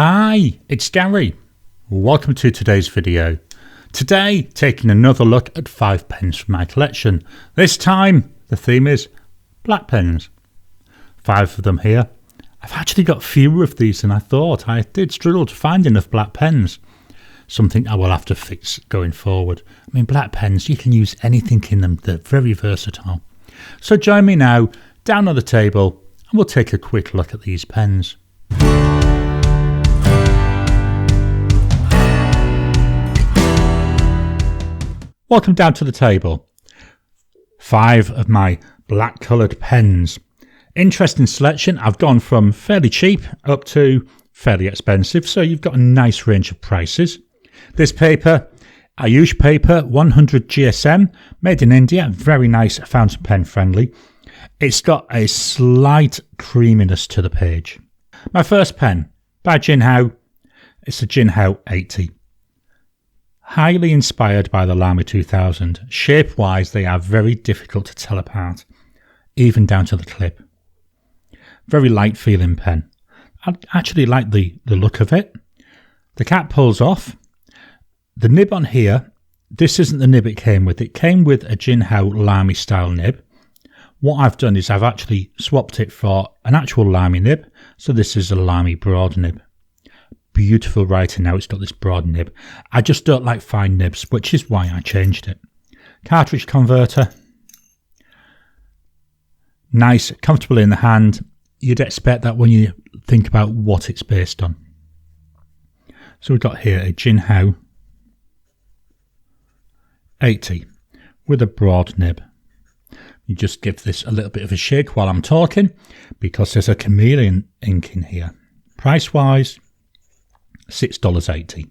Hi, it's Gary. Welcome to today's video. Today, taking another look at 5 pens from my collection. This time, the theme is black pens. 5 of them here. I've actually got fewer of these than I thought. I did struggle to find enough black pens. Something I will have to fix going forward. I mean, black pens, you can use anything in them. They're very versatile. So join me now, down on the table, and we'll take a quick look at these pens. Welcome down to the table. 5 of my black coloured pens. Interesting selection. I've gone from fairly cheap up to fairly expensive, so you've got a nice range of prices. This paper, Ayush paper, 100 GSM, made in India, very nice, fountain pen friendly. It's got a slight creaminess to the page. My first pen, by Jinhao, it's the Jinhao 80. Highly inspired by the Lamy 2000. Shape-wise, they are very difficult to tell apart, even down to the clip. Very light feeling pen. I actually like the look of it. The cap pulls off. The nib on here, this isn't the nib it came with. It came with a Jinhao Lamy style nib. What I've done is I've actually swapped it for an actual Lamy nib. So this is a Lamy broad nib. Beautiful writing now, it's got this broad nib. I just don't like fine nibs, which is why I changed it. Cartridge converter. Nice, comfortable in the hand. You'd expect that when you think about what it's based on. So we've got here a Jinhao 80 with a broad nib. You just give this a little bit of a shake while I'm talking because there's a chameleon ink in here. Price wise, $6.80.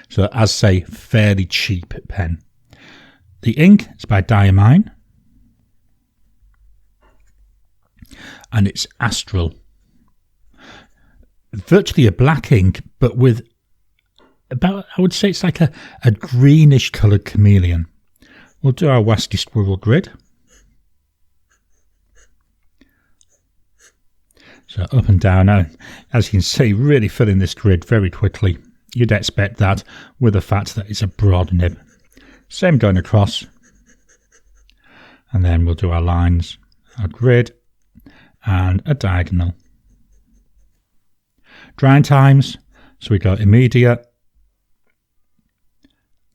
So as say, fairly cheap pen. The ink is by Diamine and it's Astral. Virtually a black ink, but with about, I would say it's like a greenish coloured chameleon. We'll do our Westy Squirrel grid. So up and down, as you can see, really filling this grid very quickly. You'd expect that with the fact that it's a broad nib. Same going across. And then we'll do our lines, our grid, and a diagonal. Drying times, so we go immediate,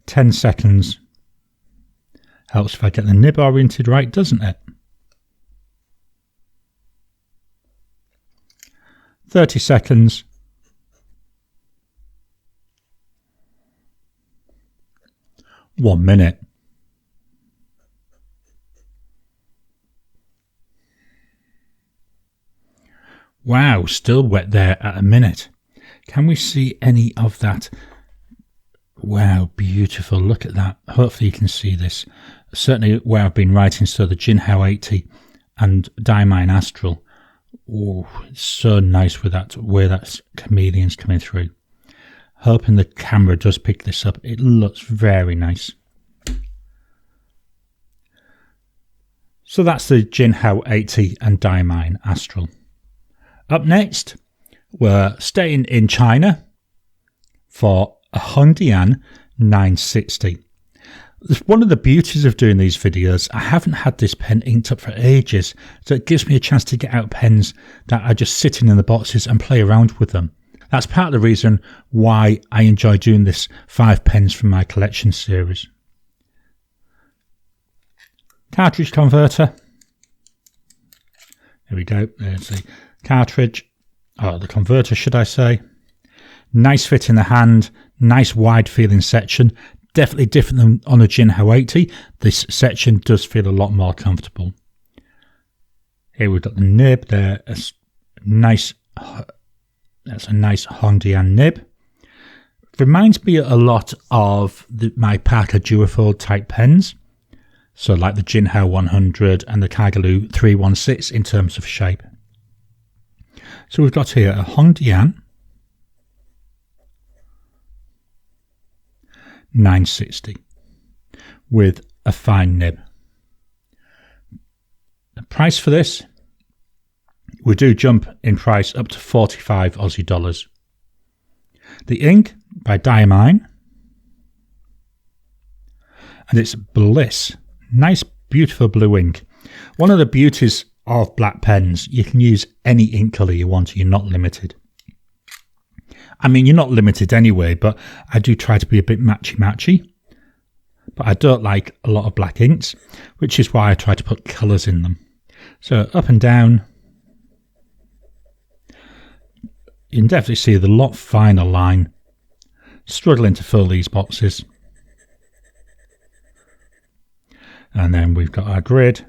10 seconds. Helps if I get the nib oriented right, doesn't it? 30 seconds. 1 minute. Wow, still wet there at a minute. Can we see any of that? Wow, beautiful. Look at that. Hopefully you can see this. Certainly where I've been writing, so the Jinhao 80 and Diamine Astral. Oh, it's so nice with that, where that chameleon's coming through. Hoping the camera does pick this up. It looks very nice. So that's the Jinhao 80 and Diamine Astral. Up next, we're staying in China for a HongDian 960. One of the beauties of doing these videos, I haven't had this pen inked up for ages, so it gives me a chance to get out pens that are just sitting in the boxes and play around with them. That's part of the reason why I enjoy doing this 5 pens from my collection series. Cartridge converter. There we go. There's the cartridge, or the converter should I say. Nice fit in the hand, nice wide feeling section. Definitely different than on a Jinhao 80. This section does feel a lot more comfortable. Here we've got the nib there. That's a nice HongDian nib. Reminds me a lot of my Parker Duofold type pens. So like the Jinhao 100 and the Kagelu 316 in terms of shape. So we've got here a HongDian 960 with a fine nib. The price for this, we do jump in price up to 45 Aussie dollars. The ink by Diamine. And it's Bliss. Nice, beautiful blue ink. One of the beauties of black pens, you can use any ink colour you want. You're not limited. I mean, you're not limited anyway, but I do try to be a bit matchy-matchy. But I don't like a lot of black inks, which is why I try to put colours in them. So up and down. You can definitely see the lot finer line. Struggling to fill these boxes. And then we've got our grid.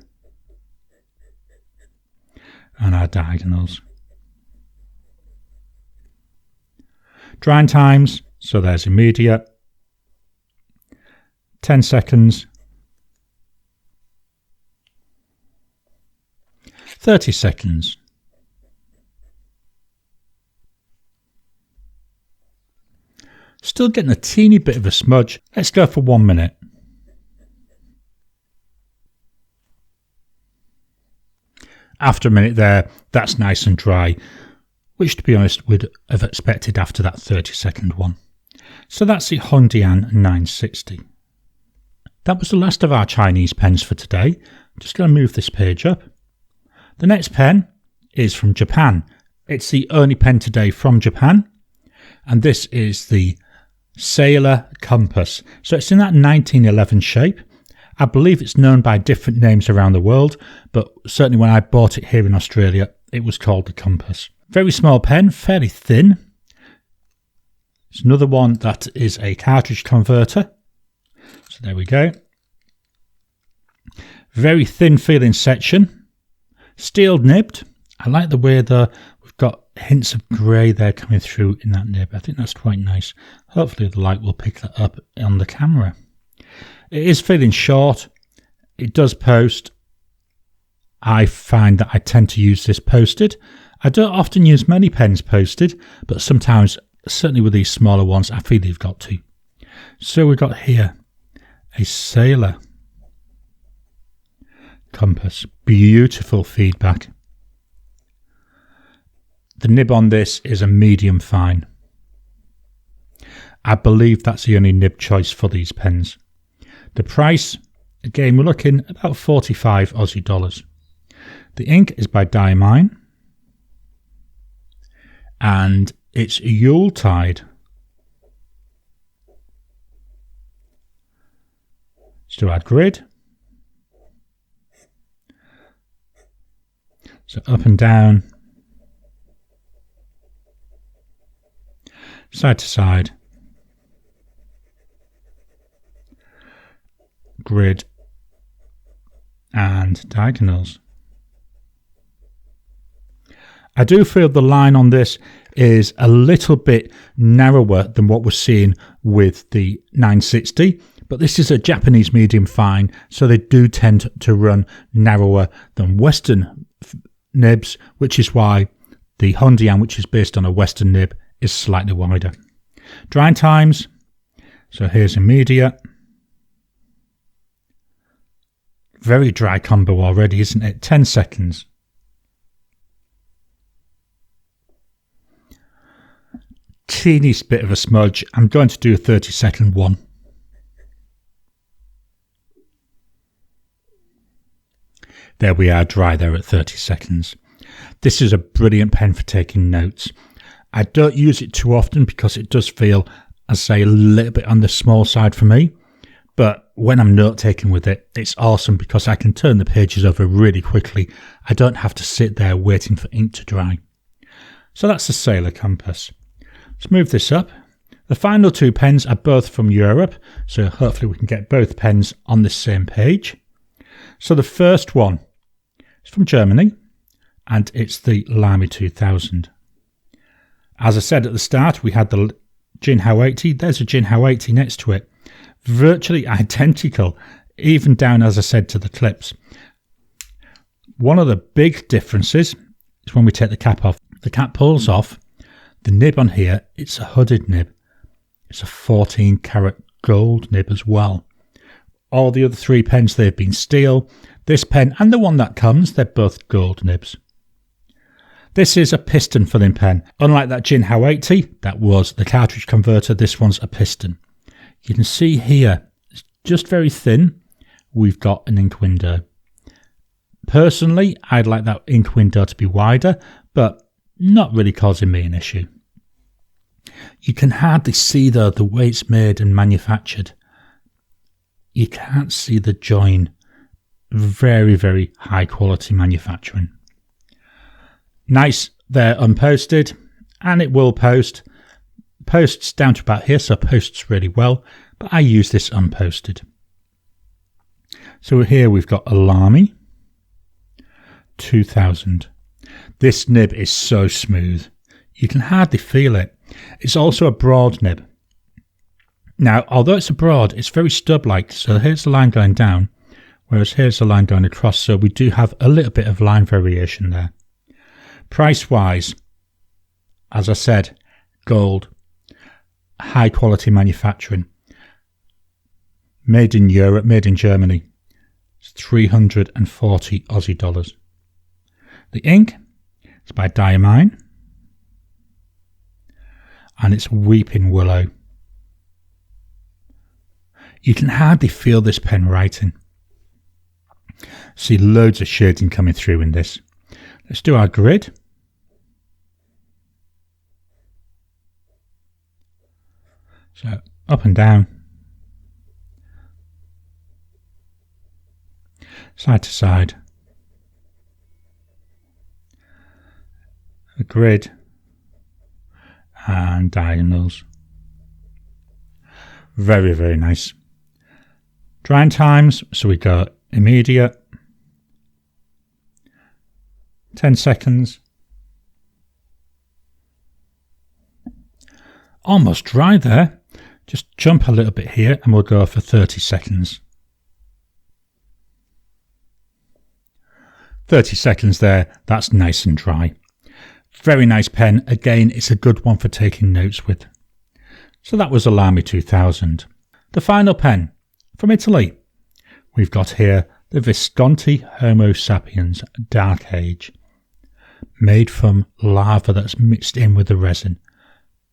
And our diagonals. Drying times, so there's immediate. 10 seconds. 30 seconds. Still getting a teeny bit of a smudge. Let's go for 1 minute. After a minute there, that's nice and dry, which to be honest would have expected after that 30-second one. So that's the HongDian 960. That was the last of our Chinese pens for today. I'm just going to move this page up. The next pen is from Japan. It's the only pen today from Japan, and this is the Sailor Compass. So it's in that 1911 shape. I believe it's known by different names around the world, but certainly when I bought it here in Australia, it was called the Compass. Very small pen, fairly thin. It's another one that is a cartridge converter. So there we go. Very thin feeling section. Steel nibbed. I like the way we've got hints of grey there coming through in that nib. I think that's quite nice. Hopefully the light will pick that up on the camera. It is feeling short. It does post. I find that I tend to use this posted. I don't often use many pens posted, but sometimes, certainly with these smaller ones, I feel you've got to. So we've got here a Sailor Compass. Beautiful feedback. The nib on this is a medium fine. I believe that's the only nib choice for these pens. The price, again, we're looking about 45 Aussie dollars. The ink is by Diamine. And it's Yuletide. Let's do our grid. So up and down. Side to side. Grid and diagonals. I do feel the line on this is a little bit narrower than what we're seeing with the 960, but this is a Japanese medium fine, so they do tend to run narrower than Western nibs, which is why the HongDian, which is based on a Western nib, is slightly wider. Drying times, so here's immediate. Very dry combo already, isn't it? 10 seconds. Teeniest bit of a smudge. I'm going to do a 30-second one. There we are, dry there at 30 seconds. This is a brilliant pen for taking notes. I don't use it too often because it does feel, I say, a little bit on the small side for me. But when I'm note taking with it, it's awesome because I can turn the pages over really quickly. I don't have to sit there waiting for ink to dry. So that's the Sailor Compass. Let's move this up. The final two pens are both from Europe, so hopefully we can get both pens on the same page. So the first one is from Germany, and it's the Lamy 2000. As I said at the start, we had the Jinhao 80. There's a Jinhao 80 next to it. Virtually identical, even down, as I said, to the clips. One of the big differences is when we take the cap off. The cap pulls off. The nib on here, it's a hooded nib. It's a 14 karat gold nib as well. All the other three pens, they've been steel. This pen and the one that comes, they're both gold nibs. This is a piston filling pen. Unlike that Jinhao 80, that was the cartridge converter, this one's a piston. You can see here, it's just very thin. We've got an ink window. Personally, I'd like that ink window to be wider, but not really causing me an issue. You can hardly see though the way it's made and manufactured. You can't see the join. Very, very high quality manufacturing. Nice, they're unposted, and it will post. Posts down to about here, so posts really well, but I use this unposted. So here we've got a Lamy 2000. This nib is so smooth, you can hardly feel it. It's also a broad nib. Now, although it's a broad, it's very stub-like, so here's the line going down, whereas here's the line going across, so we do have a little bit of line variation there. Price-wise, as I said, gold, high quality manufacturing, made in Europe, made in Germany. It's 340 Aussie dollars. The ink is by Diamine, and it's Weeping Willow. You can hardly feel this pen writing. See loads of shading coming through in this. Let's do our grid. So up and down, side to side, a grid and diagonals. Very, very nice. Drying times, so we go immediate, 10 seconds, almost dry there. Just jump a little bit here and we'll go for 30 seconds. 30 seconds there, that's nice and dry. Very nice pen. Again, it's a good one for taking notes with. So that was a Lamy 2000. The final pen from Italy. We've got here the Visconti Homo Sapiens Dark Age. Made from lava that's mixed in with the resin.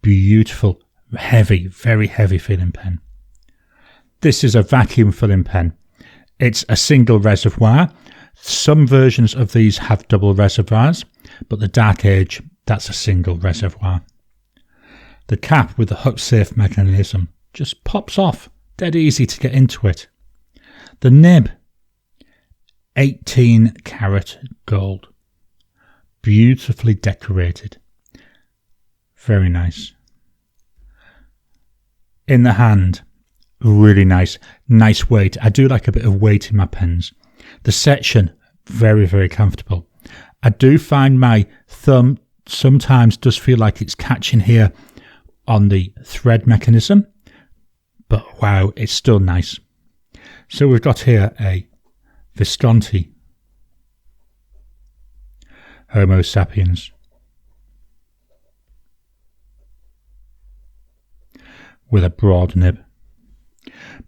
Beautiful, heavy, very heavy filling pen. This is a vacuum filling pen. It's a single reservoir. Some versions of these have double reservoirs, but the Dark Age, that's a single reservoir. The cap with the hook safe mechanism just pops off, dead easy to get into it. The nib, 18 karat gold, beautifully decorated, very nice. In the hand, really nice weight. I do like a bit of weight in my pens. The section, very, very comfortable. I do find my thumb sometimes does feel like it's catching here on the thread mechanism, but wow, it's still nice. So we've got here a Visconti Homo Sapiens with a broad nib.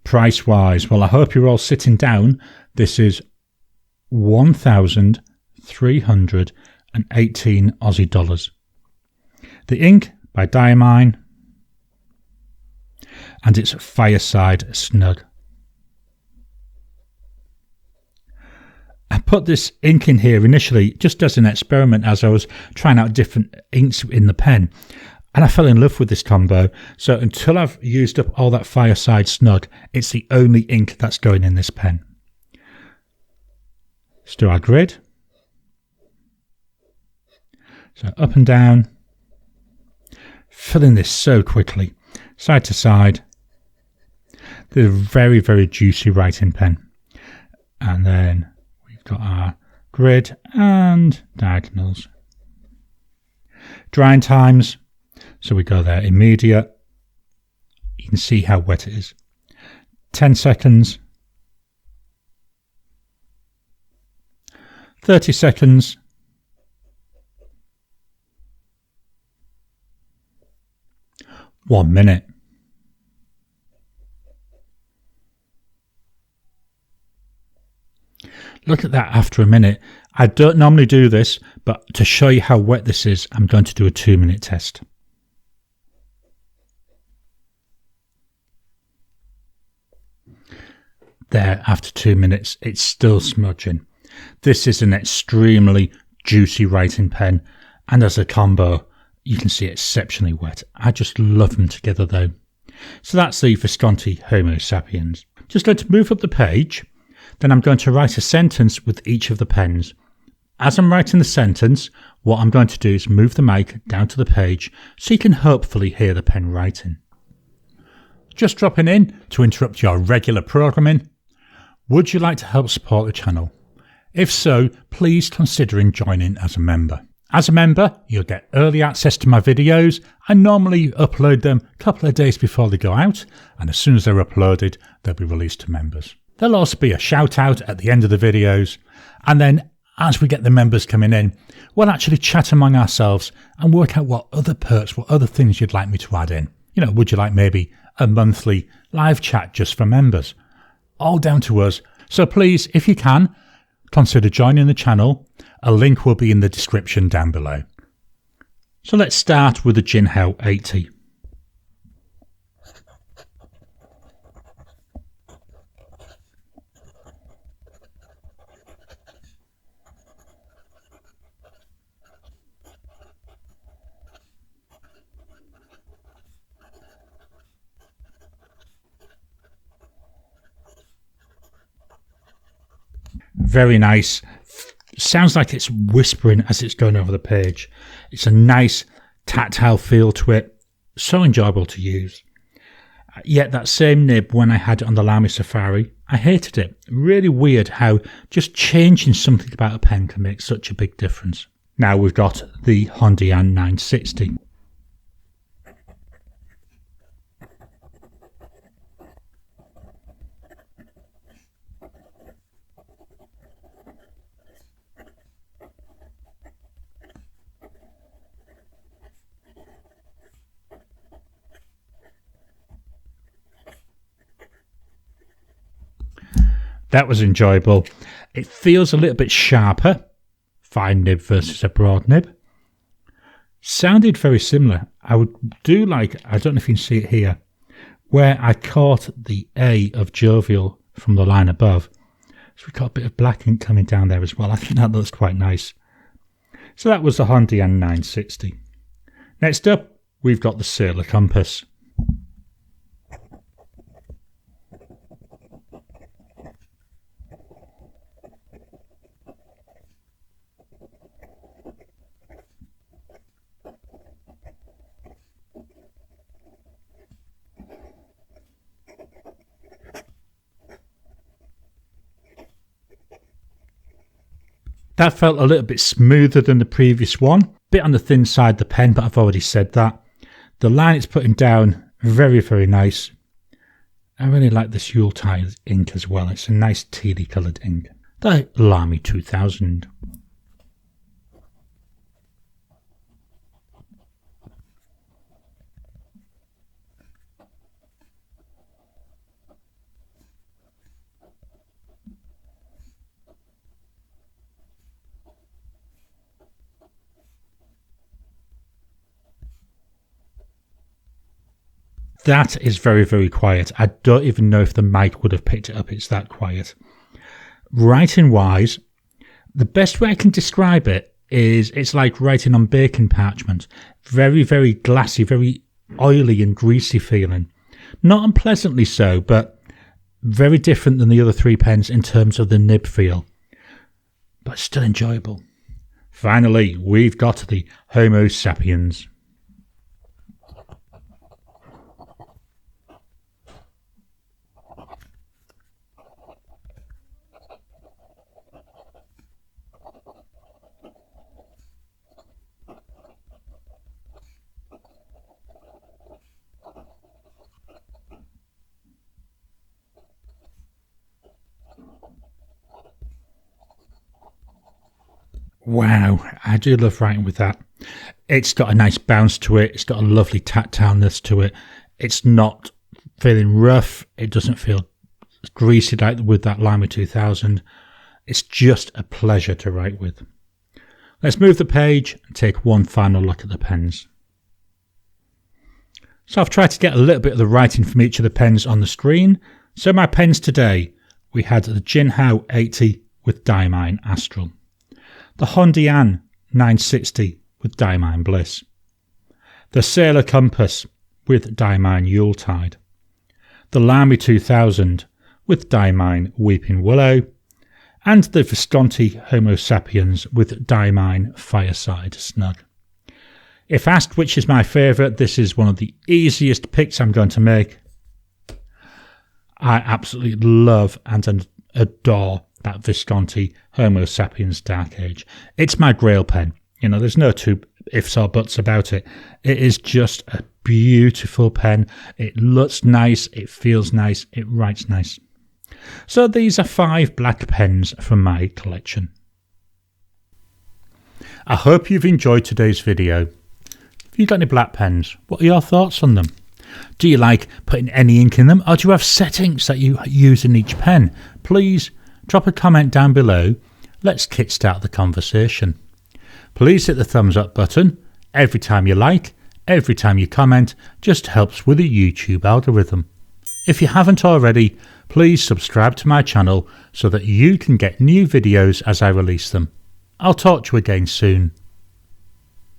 Price wise, well, I hope you're all sitting down. This is 1,318 Aussie dollars. The ink by Diamine, and it's Fireside Snug. I put this ink in here initially just as an experiment as I was trying out different inks in the pen, and I fell in love with this combo. So until I've used up all that Fireside Snug, it's the only ink that's going in this pen. Let's do our grid. So up and down, filling this so quickly, side to side. This is a very, very juicy writing pen. And then we've got our grid and diagonals. Drying times, so we go there immediate. You can see how wet it is. 10 seconds. 30 seconds. One minute. Look at that after a minute. I don't normally do this, but to show you how wet this is, I'm going to do a 2-minute test. There, after 2 minutes, it's still smudging. This is an extremely juicy writing pen, and as a combo, you can see exceptionally wet. I just love them together though. So that's the Visconti Homo Sapiens. Just going to move up the page, then I'm going to write a sentence with each of the pens. As I'm writing the sentence, what I'm going to do is move the mic down to the page so you can hopefully hear the pen writing. Just dropping in to interrupt your regular programming. Would you like to help support the channel? If so, please consider joining as a member. As a member, you'll get early access to my videos. I normally upload them a couple of days before they go out, and as soon as they're uploaded, they'll be released to members. There'll also be a shout out at the end of the videos, and then as we get the members coming in, we'll actually chat among ourselves and work out what other perks, what other things you'd like me to add in. You know, would you like maybe a monthly live chat just for members? All down to us. So please, if you can, consider joining the channel. A link will be in the description down below. So let's start with the Jinhao 80. Very nice. Sounds like it's whispering as it's going over the page. It's a nice tactile feel to it. So enjoyable to use. Yet that same nib, when I had it on the Lamy Safari, I hated it. Really weird how just changing something about a pen can make such a big difference. Now we've got the HongDian 960. That was enjoyable. It feels a little bit sharper. Fine nib versus a broad nib. Sounded very similar. I would do like, I don't know if you can see it here, where I caught the A of jovial from the line above. So we've got a bit of black ink coming down there as well. I think that looks quite nice. So that was the HongDian 960. Next up, we've got the Sailor Compass. That felt a little bit smoother than the previous one. Bit on the thin side of the pen, but I've already said that. The line it's putting down, very, very nice. I really like this Yuletide ink as well. It's a nice tealy coloured ink. The Lamy 2000. That is very, very quiet. I don't even know if the mic would have picked it up. It's that quiet. Writing wise, the best way I can describe it is it's like writing on baking parchment. Very, very glassy, very oily and greasy feeling. Not unpleasantly so, but very different than the other three pens in terms of the nib feel. But still enjoyable. Finally, we've got the Homo Sapiens. Wow, I do love writing with that. It's got a nice bounce to it. It's got a lovely tactileness to it. It's not feeling rough. It doesn't feel greasy like with that Lamy 2000. It's just a pleasure to write with. Let's move the page and take one final look at the pens. So I've tried to get a little bit of the writing from each of the pens on the screen. So my pens today, we had the Jinhao 80 with Diamine Astral, the HongDian 960 with Diamine Bliss, the Sailor Compass with Diamine Yuletide, the Lamy 2000 with Diamine Weeping Willow, and the Visconti Homo Sapiens with Diamine Fireside Snug. If asked which is my favourite, this is one of the easiest picks I'm going to make. I absolutely love and adore that Visconti Homo Sapiens Dark Age. It's my grail pen. You know, there's no two ifs or buts about it. It is just a beautiful pen. It looks nice, it feels nice, it writes nice. So these are 5 black pens from my collection. I hope you've enjoyed today's video. Have you got any black pens? What are your thoughts on them? Do you like putting any ink in them, or do you have settings that you use in each pen? Please drop a comment down below. Let's kickstart the conversation. Please hit the thumbs up button. Every time you like, every time you comment, just helps with the YouTube algorithm. If you haven't already, please subscribe to my channel so that you can get new videos as I release them. I'll talk to you again soon.